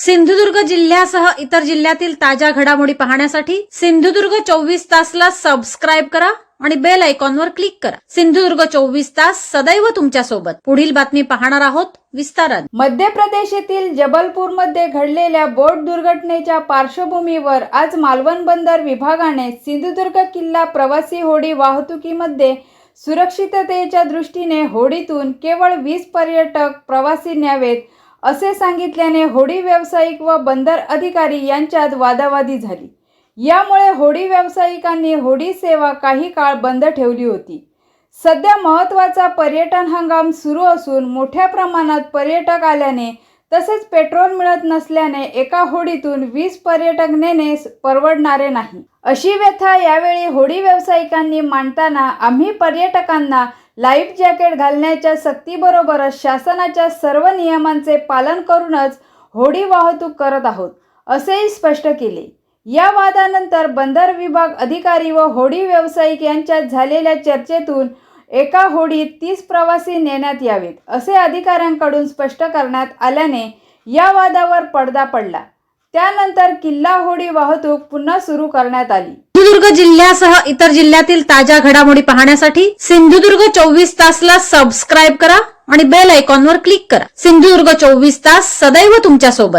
सिंधुदुर्ग जिल्ह्यासह इतर जिल्ह्यातील ताज्या घडामोडी पाहण्यासाठी सिंधुदुर्ग 24 तासला सबस्क्राइब करा आणि बेल आयकॉनवर क्लिक करा। सिंधुदुर्ग 24 तास सदैव तुमच्या सोबत। पुढील बातमी पाहणार आहोत विस्ताराने। मध्य प्रदेश येथील जबलपूरमध्ये घडलेल्या बोट दुर्घटनेच्या पार्श्वभूमीवर आज मालवण बंदर विभागाने सिंधुदुर्ग किल्ला प्रवासी होडी वाहतुकीमध्ये सुरक्षिततेच्या दृष्टीने होडीतून केवळ 20 पर्यटक प्रवासी न्यावेत असे सांगितल्याने होडी व्यावसायिक व बंदर अधिकारी यांच्यात वादावादी झाली। यामुळे होडी व्यावसायिकांनी होडी सेवा काही काळ बंद ठेवली होती। सध्या महत्त्वाचा पर्यटन हंगाम सुरू असून मोठ्या प्रमाणात पर्यटक आल्याने तसेच पेट्रोल मिळत नसल्याने एका होडीतून 20 पर्यटक नेणे परवडणारे नाही अशी व्यथा यावेळी होडी व्यावसायिकांनी मांडताना आम्ही पर्यटकांना लाईफ जॅकेट घालण्याच्या सक्तीबरोबरच शासनाच्या सर्व नियमांचे पालन करूनच होडी वाहतूक करत आहोत असेही स्पष्ट केले। या वादानंतर बंदर विभाग अधिकारी व होडी व्यावसायिक यांच्यात झालेल्या चर्चेतून एका होडीत 30 प्रवासी नेण्यात यावेत असे अधिकाऱ्यांकडून स्पष्ट करण्यात आल्याने या वादावर पडदा पडला। त्यानंतर किल्ला होडी वाहतूक पुन्हा सुरू करण्यात आली। सिंधुदुर्ग जिल्ह्यासह इतर जिल्ह्यातील ताज्या घडामोडी पाहण्यासाठी सिंधुदुर्ग 24 तासला सबस्क्राइब करा आणि बेल आयकॉनवर क्लिक करा। सिंधुदुर्ग 24 तास सदैव तुमच्या सोबत।